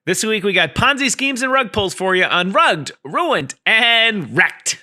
This week, we got Ponzi schemes and rug pulls for you on Rugged, Ruined, and Wrecked.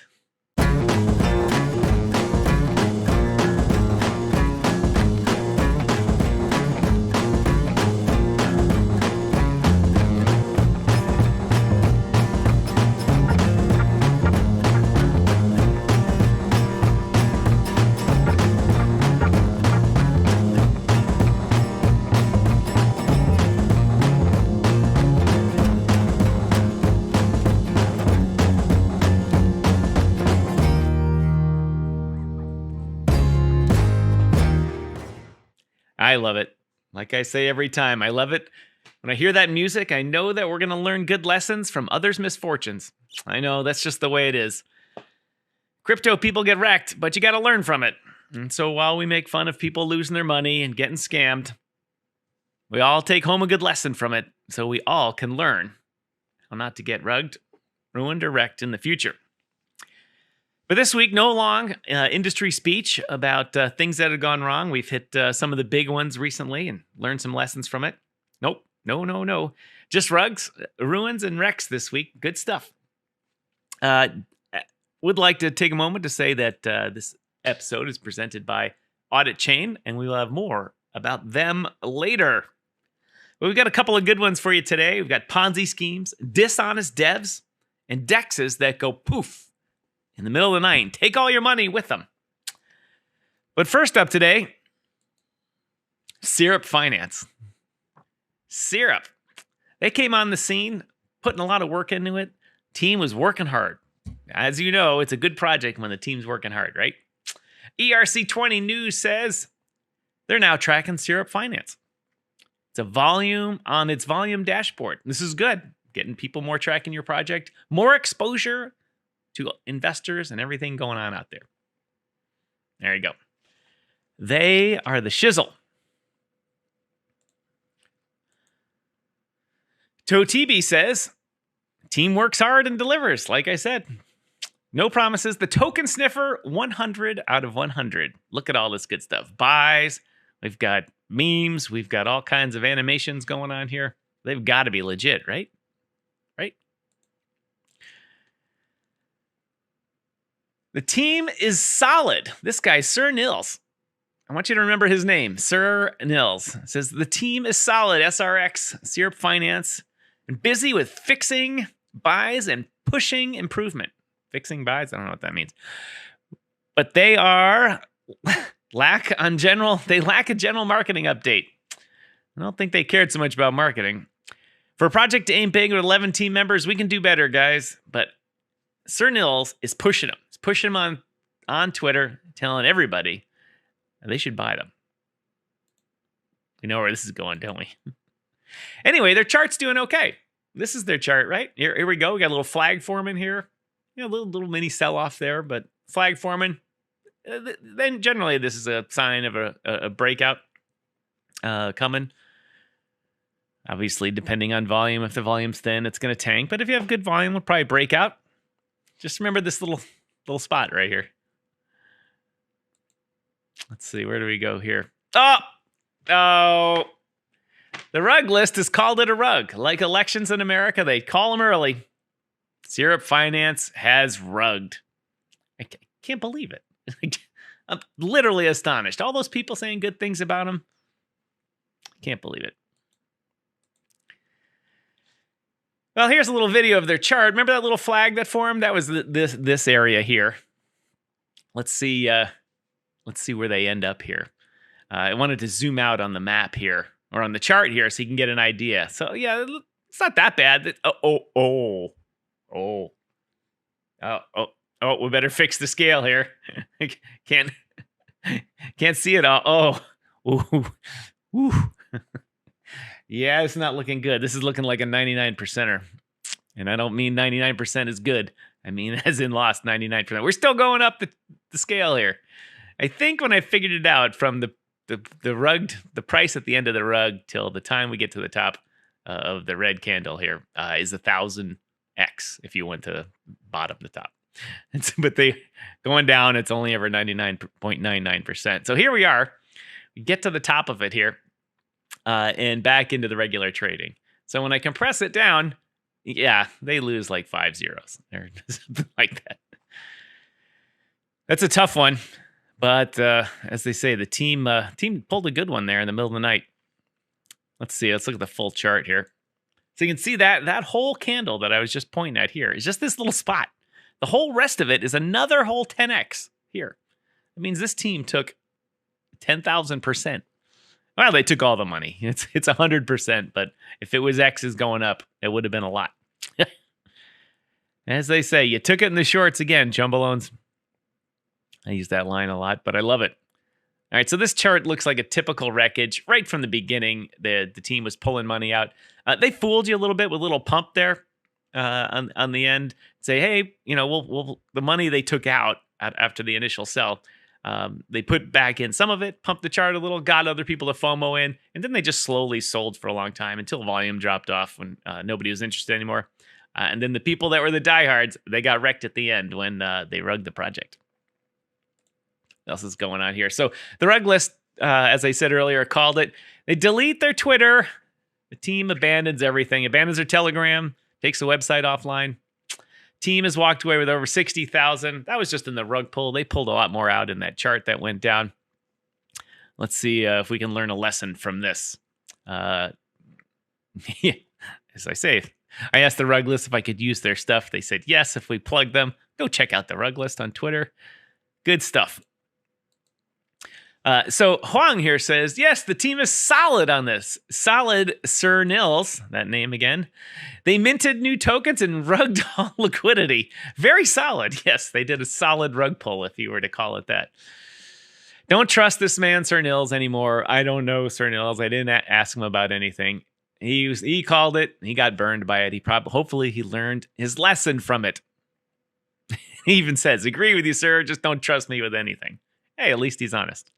I love it. Like I say every time, I love it. When I hear that music, I know that we're going to learn good lessons from others' misfortunes. I know, that's just the way it is. Crypto people get wrecked, but you got to learn from it. And so while we make fun of people losing their money and getting scammed, we all take home a good lesson from it so we all can learn how not to get rugged, ruined, or wrecked in the future. But this week, no long industry speech about things that have gone wrong. We've hit some of the big ones recently and learned some lessons from it. Nope. No. Just rugs, ruins, and wrecks this week. Good stuff. Would like to take a moment to say that this episode is presented by Auditchain, and we will have more about them later. But we've got a couple of good ones for you today. We've got Ponzi schemes, dishonest devs, and DEXs that go poof in the middle of the night and take all your money with them. But first up today, Syrup Finance. Syrup. They came on the scene, putting a lot of work into it. Team was working hard. As you know, it's a good project when the team's working hard, right? ERC20 News says they're now tracking Syrup Finance. It's a volume on its volume dashboard. This is good. Getting people more tracking your project, more exposure to investors and everything going on out there. There you go. They are the shizzle. Totibi says, team works hard and delivers, like I said. No promises. The token sniffer, 100 out of 100. Look at all this good stuff. Buys. We've got memes. We've got all kinds of animations going on here. They've got to be legit, right? Right? The team is solid. This guy, Sir Nils. I want you to remember his name, Sir Nils. Says the team is solid. SRX, Syrup Finance, and busy with fixing buys and pushing improvement. Fixing buys? I don't know what that means. But they are lack a general marketing update. I don't think they cared so much about marketing. For a project to aim big with 11 team members, we can do better, guys. But Sir Nils is pushing them. He's pushing them on Twitter, telling everybody they should buy them. We know where this is going, don't we? Anyway, their chart's doing okay. This is their chart, right? Here we go. We got a little flag forming here. You know, a little mini sell-off there, but flag forming. Then generally this is a sign of a breakout coming. Obviously, depending on volume, if the volume's thin, it's going to tank. But if you have good volume, it'll probably break out. Just remember this little spot right here. Let's see, where do we go here? Oh, the rug list has called it a rug. Like elections in America, they call them early. Syrup Finance has rugged. I can't believe it. I'm literally astonished. All those people saying good things about him. Can't believe it. Well, here's a little video of their chart. Remember that little flag that formed? That was this area here. Let's see where they end up here. I wanted to zoom out on the map here, or on the chart here, so you can get an idea. So yeah, it's not that bad. We better fix the scale here. Can't see it all. Ooh. Yeah, it's not looking good. This is looking like a 99%er. And I don't mean 99% is good. I mean as in lost 99%. We're still going up the scale here. I think when I figured it out from the price at the end of the rug till the time we get to the top of the red candle here is 1,000x if you went to bottom to top. But they going down, it's only ever 99.99%. So here we are. We get to the top of it here and back into the regular trading. So when I compress it down, yeah, they lose like 5 zeros or something like that. That's a tough one. But as they say, the team pulled a good one there in the middle of the night. Let's see. Let's look at the full chart here. So you can see that whole candle that I was just pointing at here is just this little spot. The whole rest of it is another whole 10x here. That means this team took 10,000%. Well, they took all the money. It's 100%, but if it was X's going up, it would have been a lot. As they say, you took it in the shorts again, Jumbalones. I use that line a lot, but I love it. All right, so this chart looks like a typical REKT-age. Right from the beginning, the team was pulling money out. They fooled you a little bit with a little pump there on the end. Say, hey, we'll the money they took out after the initial sell, they put back in some of it, pumped the chart a little, got other people to FOMO in, and then they just slowly sold for a long time until volume dropped off when nobody was interested anymore. And then the people that were the diehards, they got wrecked at the end when they rugged the project. What else is going on here? So the rug list, as I said earlier, called it. They delete their Twitter. The team abandons everything. Abandons their Telegram. Takes the website offline. Team has walked away with over 60,000. That was just in the rug pull. They pulled a lot more out in that chart that went down. Let's see if we can learn a lesson from this. As I say, I asked the rug list if I could use their stuff. They said yes if we plug them. Go check out the rug list on Twitter. Good stuff. So Huang here says, yes, the team is solid on this. Solid Sir Nils, that name again. They minted new tokens and rugged all liquidity. Very solid. Yes, they did a solid rug pull, if you were to call it that. Don't trust this man, Sir Nils, anymore. I don't know Sir Nils. I didn't ask him about anything. He called it. He got burned by it. Hopefully he learned his lesson from it. He even says, agree with you, sir. Just don't trust me with anything. Hey, at least he's honest.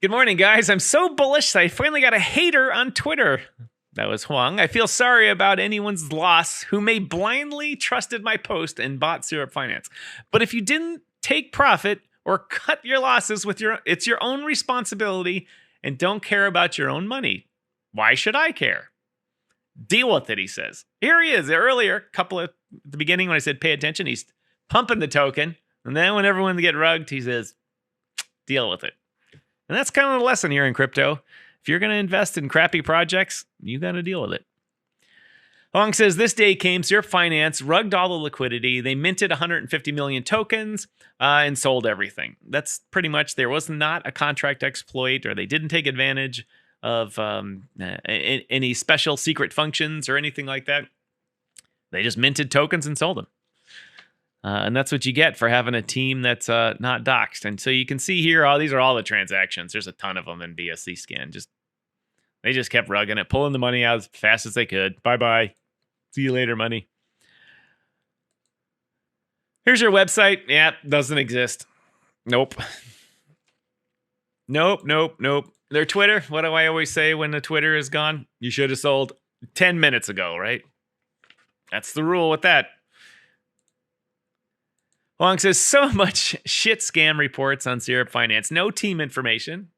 Good morning, guys. I'm so bullish that I finally got a hater on Twitter. That was Huang. I feel sorry about anyone's loss who may blindly trusted my post and bought Syrup Finance. But if you didn't take profit or cut your losses it's your own responsibility and don't care about your own money. Why should I care? Deal with it, he says. Here he is. Earlier, at the beginning when I said pay attention, he's pumping the token. And then when everyone get rugged, he says, deal with it. And that's kind of the lesson here in crypto. If you're going to invest in crappy projects, you got to deal with it. Hong says, this day came, Syrup Finance rugged all the liquidity. They minted 150 million tokens and sold everything. That's pretty much, there was not a contract exploit, or they didn't take advantage of any special secret functions or anything like that. They just minted tokens and sold them. And that's what you get for having a team that's not doxed. And so you can see here, these are all the transactions. There's a ton of them in BSC scan. They just kept rugging it, pulling the money out as fast as they could. Bye-bye. See you later, money. Here's your website. Yeah, doesn't exist. Nope. Nope. Their Twitter, what do I always say when the Twitter is gone? You should have sold 10 minutes ago, right? That's the rule with that. Huang says, so much shit scam reports on Syrup Finance. No team information.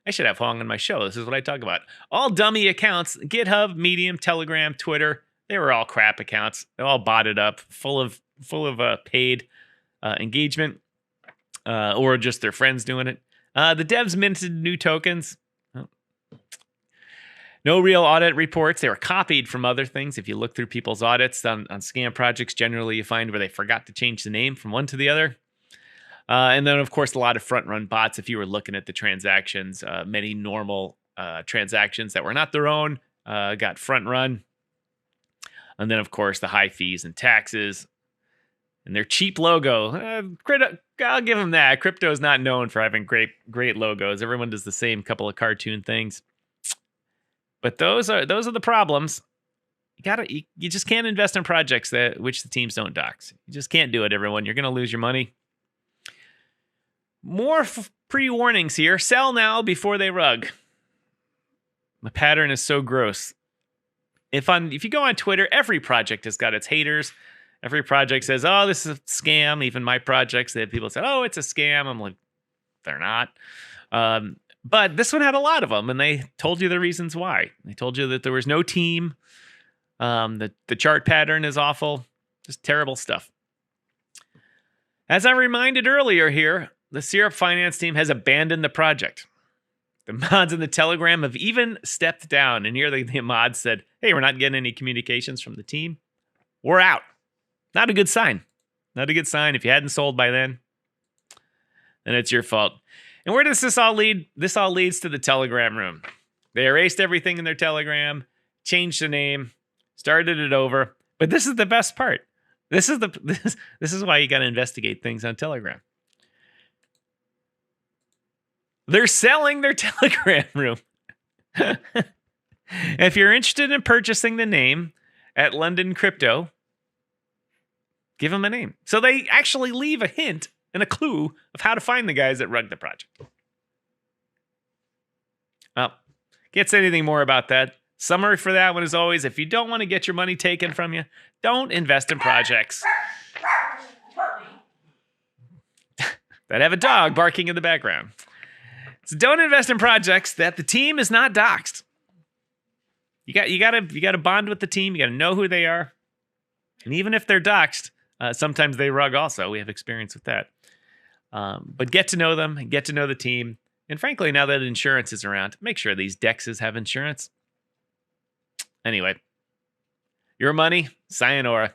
I should have Huang on my show. This is what I talk about. All dummy accounts. GitHub, Medium, Telegram, Twitter. They were all crap accounts. They're all botted up, full of paid engagement, or just their friends doing it. The devs minted new tokens. No real audit reports. They were copied from other things. If you look through people's audits on scam projects, generally you find where they forgot to change the name from one to the other. And then, of course, a lot of front-run bots. If you were looking at the transactions, many normal transactions that were not their own got front-run. And then, of course, the high fees and taxes. And their cheap logo. I'll give them that. Crypto is not known for having great logos. Everyone does the same couple of cartoon things. But those are the problems. You just can't invest in projects which the teams don't dox. You just can't do it, everyone. You're going to lose your money. More pre-warnings here. Sell now before they rug. The pattern is so gross. If you go on Twitter, every project has got its haters. Every project says, oh, this is a scam. Even my projects, they have people say, oh, it's a scam. I'm like, they're not. But this one had a lot of them, and they told you the reasons why. They told you that there was no team, that the chart pattern is awful, just terrible stuff. As I reminded earlier here, the Syrup finance team has abandoned the project. The mods in the Telegram have even stepped down, and here the mods said, hey, we're not getting any communications from the team. We're out. Not a good sign. Not a good sign. If you hadn't sold by then it's your fault. And where does this all lead? This all leads to the Telegram room. They erased everything in their Telegram, changed the name, started it over. But this is the best part. This is why you got to investigate things on Telegram. They're selling their Telegram room. If you're interested in purchasing the name at London Crypto, give them a name. So they actually leave a hint and a clue of how to find the guys that rug the project. Well, can't say anything more about that. Summary for that one is always, if you don't want to get your money taken from you, don't invest in projects that have a dog barking in the background. So don't invest in projects that the team is not doxed. You got to bond with the team. You got to know who they are. And even if they're doxed, sometimes they rug also. We have experience with that. But get to know them, get to know the team. And frankly, now that insurance is around, make sure these DEXs have insurance. Anyway, your money, sayonara.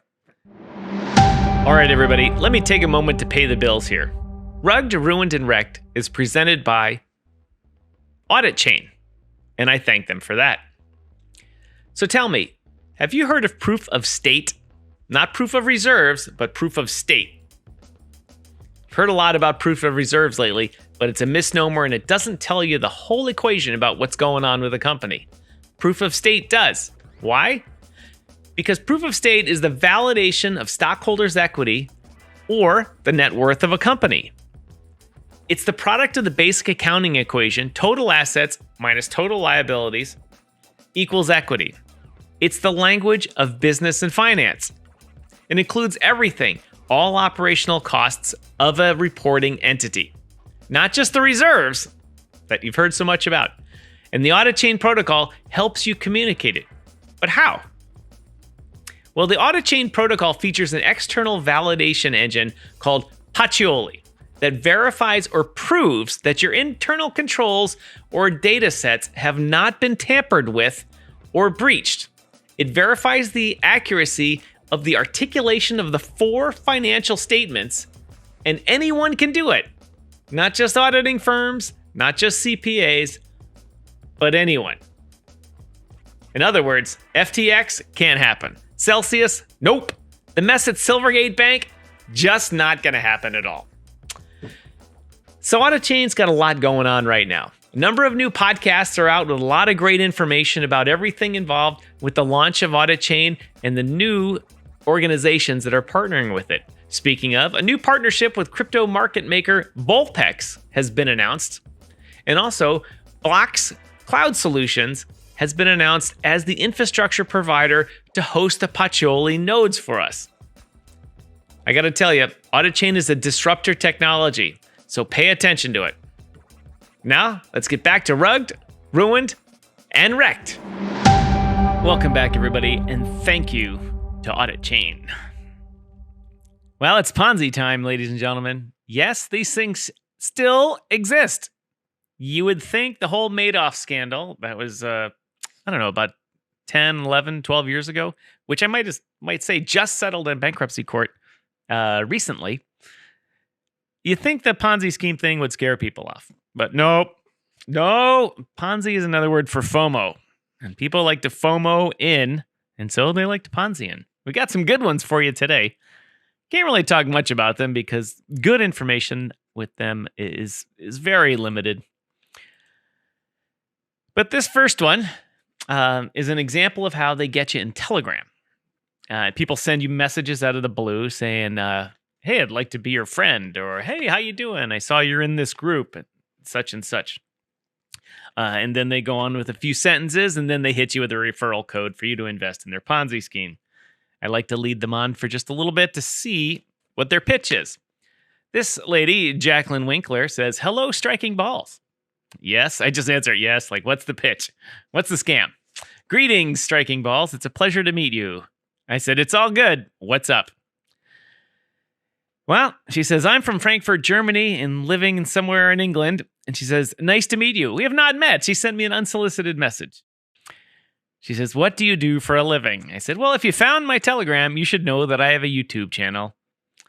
All right, everybody, let me take a moment to pay the bills here. Rugged, Ruined, and Wrecked is presented by Auditchain, and I thank them for that. So tell me, have you heard of proof of state? Not proof of reserves, but proof of state. I've heard a lot about proof of reserves lately, but it's a misnomer and it doesn't tell you the whole equation about what's going on with a company. Proof of state does. Why? Because proof of state is the validation of stockholders' equity or the net worth of a company. It's the product of the basic accounting equation, total assets minus total liabilities equals equity. It's the language of business and finance. It includes everything, all operational costs of a reporting entity, not just the reserves that you've heard so much about. And the Auditchain protocol helps you communicate it. But how? Well, the Auditchain protocol features an external validation engine called Pacioli that verifies or proves that your internal controls or data sets have not been tampered with or breached. It verifies the accuracy of the articulation of the 4 financial statements, and anyone can do it. Not just auditing firms, not just CPAs, but anyone. In other words, FTX can't happen. Celsius, nope. The mess at Silvergate Bank, just not gonna happen at all. So Auditchain's got a lot going on right now. A number of new podcasts are out with a lot of great information about everything involved with the launch of Auditchain and the new organizations that are partnering with it. Speaking of, a new partnership with crypto market maker Volpex has been announced. And also, Block's Cloud Solutions has been announced as the infrastructure provider to host the Pacioli nodes for us. I gotta tell you, Auditchain is a disruptor technology, so pay attention to it. Now, let's get back to Rugged, Ruined, and Wrecked. Welcome back, everybody, and thank you to Auditchain. Well, it's Ponzi time, ladies and gentlemen. Yes, these things still exist. You would think the whole Madoff scandal that was, about 10, 11, 12 years ago, which I might say just settled in bankruptcy court recently. You think the Ponzi scheme thing would scare people off. But nope. No, Ponzi is another word for FOMO. And people like to FOMO in, and so they like to Ponzi in. We got some good ones for you today. Can't really talk much about them because good information with them is very limited. But this first one is an example of how they get you in Telegram. People send you messages out of the blue saying, hey, I'd like to be your friend, or hey, how you doing? I saw you're in this group, such and such. And then they go on with a few sentences, and then they hit you with a referral code for you to invest in their Ponzi scheme. I like to lead them on for just a little bit to see what their pitch is. This lady, Jacqueline Winkler, says, hello, striking balls. Yes, I just answered yes. Like, what's the pitch? What's the scam? Greetings, Striking Balls. It's a pleasure to meet you. I said, it's all good. What's up? Well, she says, I'm from Frankfurt, Germany, and living somewhere in England. And she says, nice to meet you. We have not met. She sent me an unsolicited message. She says, what do you do for a living? I said, well, if you found my Telegram, you should know that I have a YouTube channel.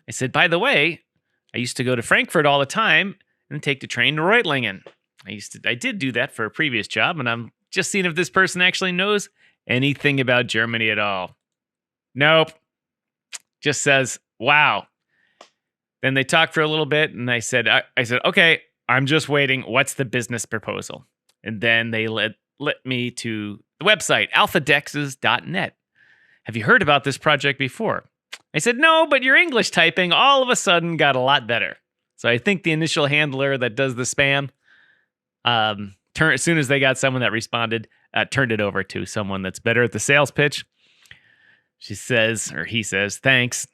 I said, by the way, I used to go to Frankfurt all the time and take the train to Reutlingen. I did do that for a previous job, and I'm just seeing if this person actually knows anything about Germany at all. Nope. Just says, wow. Then they talked for a little bit, and I said, okay, I'm just waiting. What's the business proposal? And then they led me to the website, alphadexes.net. Have you heard about this project before? I said, no, but your English typing all of a sudden got a lot better. So I think the initial handler that does the spam, as soon as they got someone that responded, turned it over to someone that's better at the sales pitch. She says, or he says, thanks.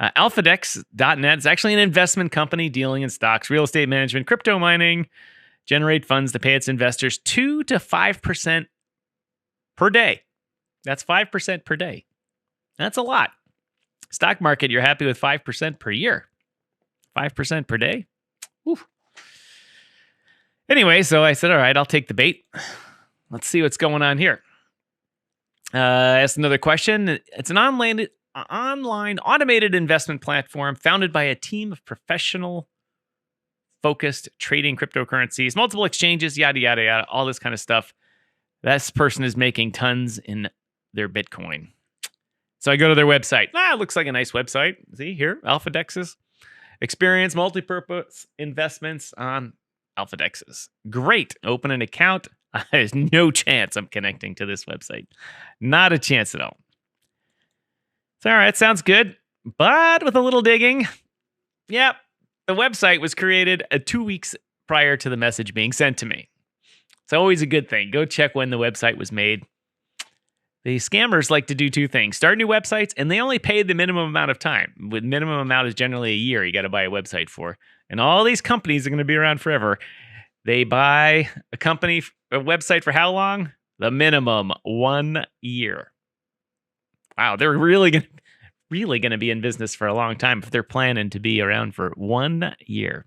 Alphadex.net is actually an investment company dealing in stocks, real estate management, crypto mining, generate funds to pay its investors 2 to 5% per day. That's 5% per day. That's a lot. Stock market, you're happy with 5% per year. 5% per day? Whew. Anyway, so I said, all right, I'll take the bait. Let's see what's going on here. Asked another question. It's an online automated investment platform founded by a team of professional focused trading cryptocurrencies, multiple exchanges, yada, yada, yada, all this kind of stuff. This person is making tons in their Bitcoin. So I go to their website. It looks like a nice website. See here, AlphaDexes. Experience multi-purpose investments on AlphaDexes. Great. Open an account. There's no chance I'm connecting to this website. Not a chance at all. So, all right, sounds good. But with a little digging, the website was created 2 weeks prior to the message being sent to me. It's always a good thing. Go check when the website was made. The scammers like to do two things. Start new websites, and they only pay the minimum amount of time. The minimum amount is generally a year you got to buy a website for. And all these companies are going to be around forever. They buy a website for how long? The minimum 1 year. Wow, they're really going to be in business for a long time if they're planning to be around for 1 year.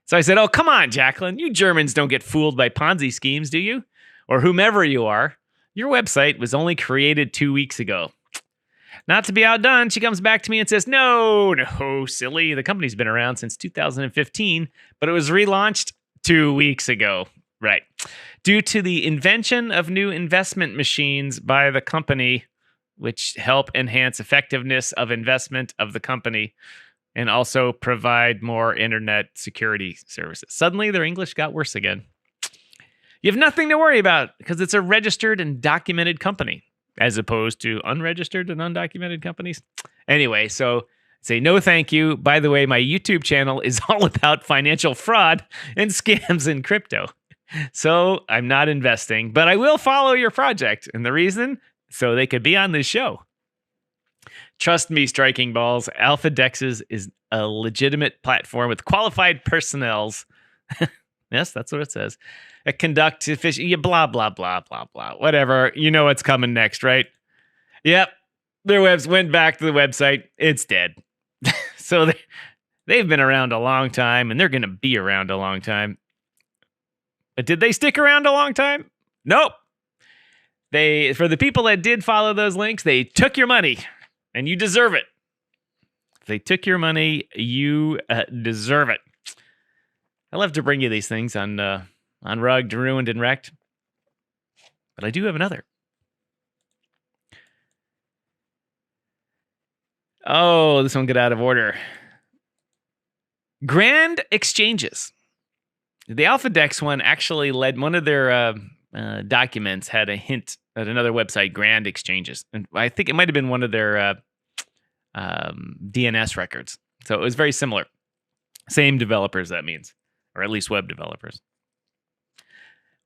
So I said, oh, come on, Jacqueline. You Germans don't get fooled by Ponzi schemes, do you? Or whomever you are. Your website was only created 2 weeks ago. Not to be outdone, she comes back to me and says, no, silly. The company's been around since 2015, but it was relaunched 2 weeks ago. Right. Due to the invention of new investment machines by the company, which help enhance effectiveness of investment of the company and also provide more internet security services. Suddenly, their English got worse again. You have nothing to worry about because it's a registered and documented company as opposed to unregistered and undocumented companies. Anyway, so say no thank you. By the way, my YouTube channel is all about financial fraud and scams in crypto. So I'm not investing, but I will follow your project. And the reason? So they could be on this show. Trust me, Striking Balls, AlphaDexes is a legitimate platform with qualified personnels. Yes, that's what it says. Conduct efficient, blah, blah, blah, blah, blah. Whatever. You know what's coming next, right? Yep. Their webs went back to the website. It's dead. So they've been around a long time, and they're going to be around a long time. But did they stick around a long time? Nope. For the people that did follow those links, they took your money, and you deserve it. If they took your money, you deserve it. I love to bring you these things on Rugged, Ruined, and Wrecked. But I do have another. Oh, this one got out of order. Grand exchanges. The AlphaDex one actually led one of their documents had a hint at another website, Grand Exchanges. And I think it might have been one of their DNS records. So it was very similar. Same developers, that means. Or at least web developers.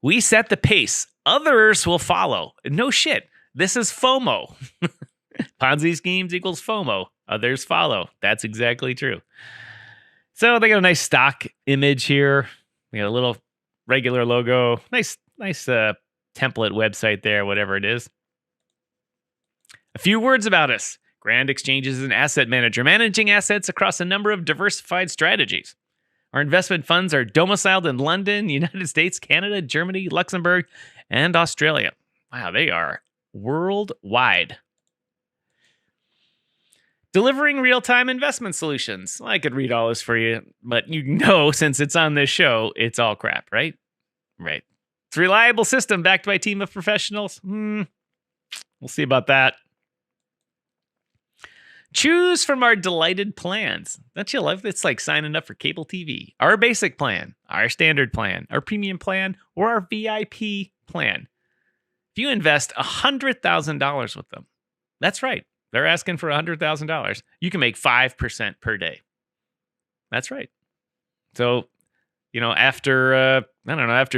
We set the pace. Others will follow. No shit. This is FOMO. Ponzi schemes equals FOMO. Others follow. That's exactly true. So they got a nice stock image here. We got a little regular logo. Nice template website there, whatever it is. A few words about us. Grand Exchange is an asset manager managing assets across a number of diversified strategies. Our investment funds are domiciled in London, United States, Canada, Germany, Luxembourg, and Australia. Wow, they are worldwide. Delivering real-time investment solutions. I could read all this for you, but you know, since it's on this show, it's all crap, right? Right. It's a reliable system backed by a team of professionals. We'll see about that. Choose from our delighted plans. Don't you love it? It's like signing up for cable TV. Our basic plan, our standard plan, our premium plan, or our VIP plan. If you invest $100,000 with them, that's right. They're asking for $100,000. You can make 5% per day. That's right. So, after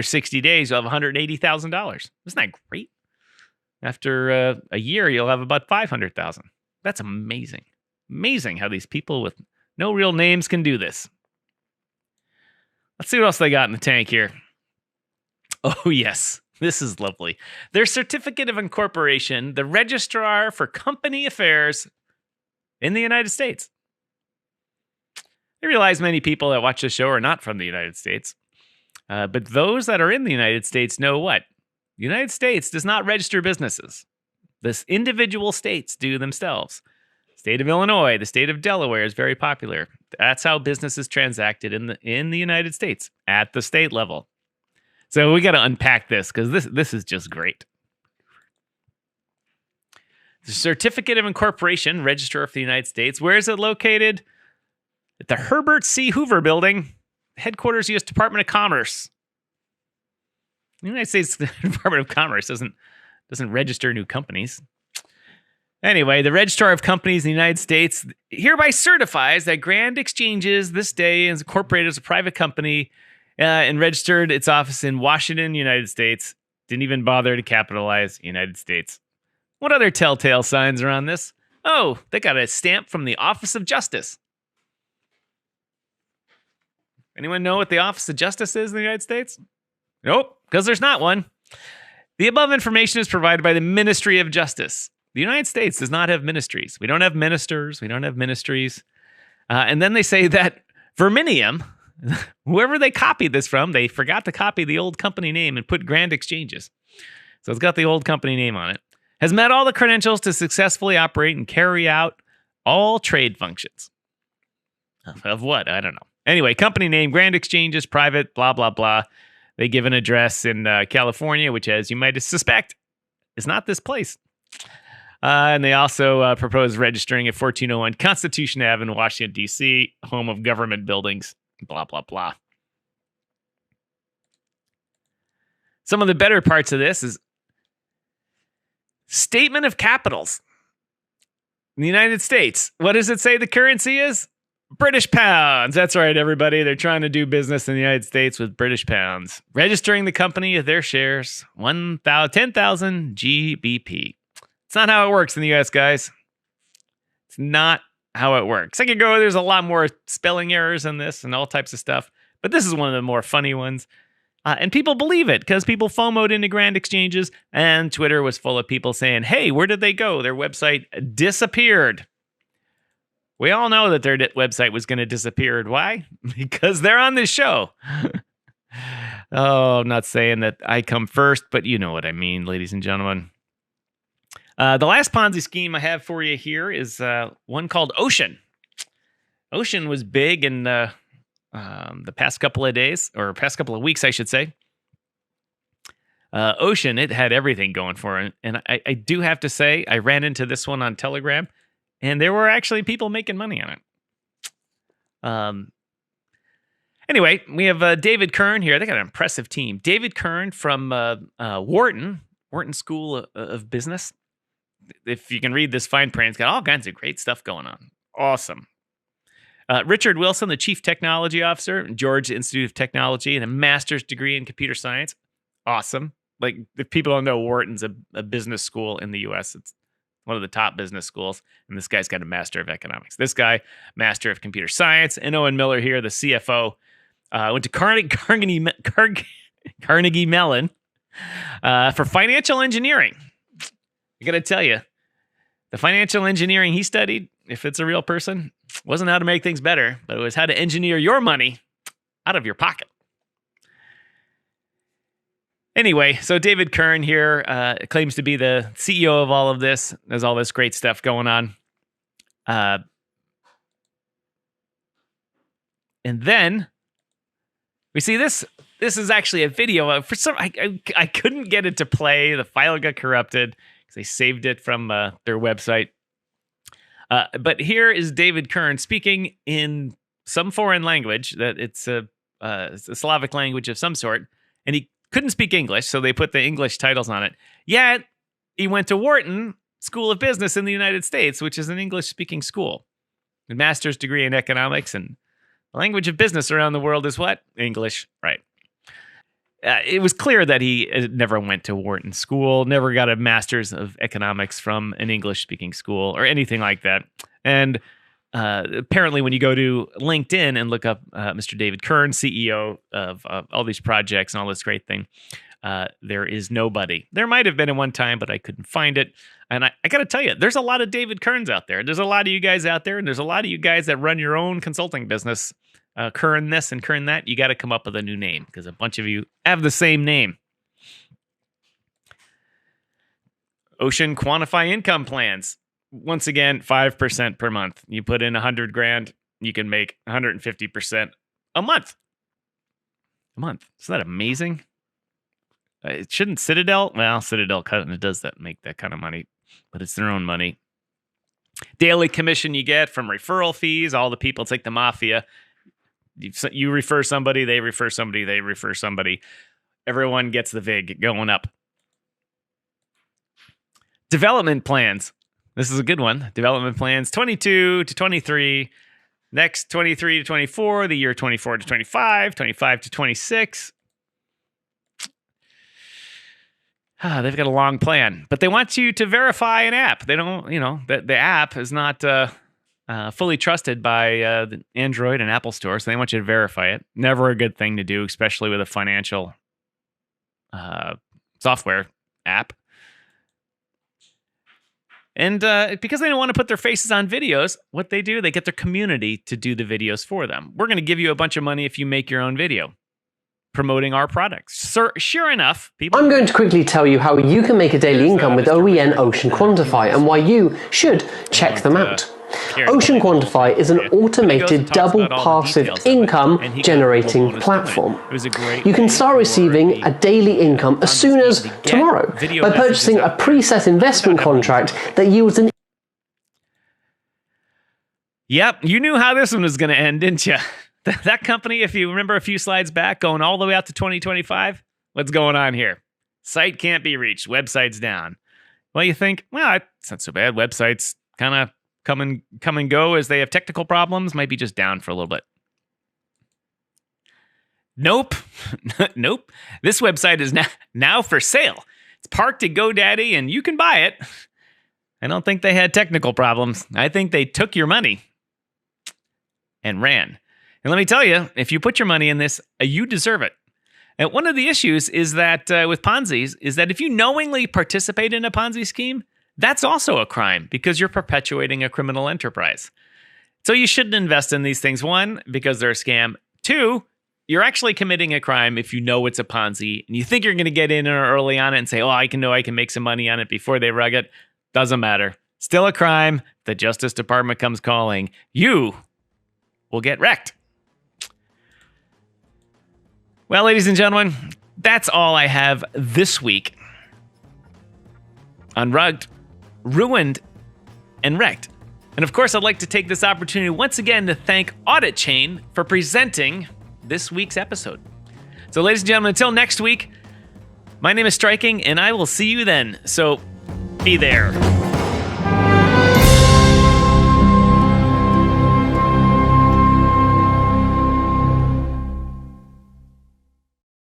60 days, you'll have $180,000. Isn't that great? After a year, you'll have about $500,000. That's amazing. Amazing how these people with no real names can do this. Let's see what else they got in the tank here. Oh, yes. This is lovely. Their certificate of incorporation, the registrar for company affairs in the United States. I realize many people that watch the show are not from the United States. But those that are in the United States know what? The United States does not register businesses. The individual states do themselves. State of Illinois, the state of Delaware is very popular. That's how business is transacted in the United States at the state level. So we got to unpack this because this is just great. The Certificate of Incorporation, Registrar of the United States. Where is it located? At the Herbert C. Hoover Building, headquarters, U.S. Department of Commerce. The United States Department of Commerce doesn't register new companies. Anyway, the Registrar of Companies in the United States hereby certifies that Grand Exchanges this day is incorporated as a private company and registered its office in Washington, United States. Didn't even bother to capitalize United States. What other telltale signs are on this? Oh, they got a stamp from the Office of Justice. Anyone know what the Office of Justice is in the United States? Nope, because there's not one. The above information is provided by the Ministry of Justice. The United States does not have ministries. We don't have ministers. We don't have ministries. And then they say that Verminium, whoever they copied this from, they forgot to copy the old company name and put Grand Exchanges. So it's got the old company name on it. Has met all the credentials to successfully operate and carry out all trade functions. Of what? I don't know. Anyway, company name, Grand Exchanges, private, blah, blah, blah. They give an address in California, which, as you might suspect, is not this place. And they also propose registering at 1401 Constitution Ave in Washington, D.C., home of government buildings, blah, blah, blah. Some of the better parts of this is statement of capitals. In the United States, what does it say the currency is? British pounds. That's right, everybody. They're trying to do business in the United States with British pounds. Registering the company of their shares, 10,000 GBP. It's not how it works in the U.S., guys. It's not how it works. I could go, there's a lot more spelling errors in this and all types of stuff, but this is one of the more funny ones. And people believe it because people FOMO'd into Grand Exchanges, and Twitter was full of people saying, hey, where did they go? Their website disappeared. We all know that their website was going to disappear. Why? Because they're on this show. Oh, I'm not saying that I come first, but you know what I mean, ladies and gentlemen. The last Ponzi scheme I have for you here is one called Ocean. Ocean was big in the past couple of days, or past couple of weeks, I should say. Ocean, it had everything going for it. And I do have to say, I ran into this one on Telegram, and there were actually people making money on it. Anyway, we have David Kern here. They got an impressive team. David Kern from Wharton School of Business. If you can read this fine print, it's got all kinds of great stuff going on. Awesome. Richard Wilson, the Chief Technology Officer, Georgia Institute of Technology, and a master's degree in computer science. Awesome. Like, if people don't know, Wharton's a business school in the U.S. It's one of the top business schools, and this guy's got a Master of Economics. This guy, Master of Computer Science. And Owen Miller here, the CFO, went to Carnegie Carnegie Mellon, for financial engineering. I got to tell you, the financial engineering he studied, if it's a real person, wasn't how to make things better, but it was how to engineer your money out of your pocket. Anyway, so David Kern here claims to be the CEO of all of this. There's all this great stuff going on. And then we see this. This is actually a video. For some, I couldn't get it to play. The file got corrupted because they saved it from their website. But here is David Kern speaking in some foreign language. That it's a Slavic language of some sort, and he couldn't speak English, so they put the English titles on it. Yet he went to Wharton School of Business in the United States, which is an English-speaking school. A master's degree in economics, and the language of business around the world is what? English, right. It was clear that he never went to Wharton School, never got a master's of economics from an English-speaking school or anything like that. And apparently when you go to LinkedIn and look up Mr. David Kern, CEO of all these projects and all this great thing, there is nobody. There might have been at one time, but I couldn't find it. And I got to tell you, there's a lot of David Kerns out there. There's a lot of you guys out there, and there's a lot of you guys that run your own consulting business. Kern this and Kern that. You got to come up with a new name because a bunch of you have the same name. Ocean Quantify Income Plans. Once again, 5% per month. You put in 100 grand, you can make 150% a month. Isn't that amazing? It shouldn't Citadel? Well, Citadel kind of does that, make that kind of money, but it's their own money. Daily commission you get from referral fees. All the people, it's like the mafia. You refer somebody, they refer somebody, they refer somebody. Everyone gets the VIG going up. Development plans. This is a good one. Development plans 22 to 23. Next 23 to 24. The year 24 to 25. 25 to 26. They've got a long plan, but they want you to verify an app. They don't, the app is not fully trusted by the Android and Apple Store, so they want you to verify it. Never a good thing to do, especially with a financial software app. And because they don't want to put their faces on videos, what they do, they get their community to do the videos for them. We're going to give you a bunch of money if you make your own video promoting our products. Sure enough, people... I'm going to quickly tell you how you can make a daily income with OEN Ocean Quantify and why you should check them out. Ocean Quantify is an automated double passive income generating platform. You can start receiving a daily income as soon as tomorrow by purchasing a preset investment contract that yields an... Yep, you knew how this one was going to end, didn't you? That company, if you remember a few slides back, going all the way out to 2025, what's going on here? Site can't be reached. Website's down. Well, you think, well, it's not so bad. Websites kind of come and go as they have technical problems. Might be just down for a little bit. Nope. Nope. This website is now for sale. It's parked at GoDaddy, and you can buy it. I don't think they had technical problems. I think they took your money and ran. And let me tell you, if you put your money in this, you deserve it. And one of the issues is that with Ponzi's is that if you knowingly participate in a Ponzi scheme, that's also a crime because you're perpetuating a criminal enterprise. So you shouldn't invest in these things. One, because they're a scam. Two, you're actually committing a crime if you know it's a Ponzi and you think you're going to get in early on it and say, oh, I can make some money on it before they rug it. Doesn't matter. Still a crime. The Justice Department comes calling. You will get wrecked. Well, ladies and gentlemen, that's all I have this week on Rugged, Ruined, and Wrecked. And of course, I'd like to take this opportunity once again to thank Auditchain for presenting this week's episode. So, ladies and gentlemen, until next week, my name is Striking, and I will see you then. So, be there.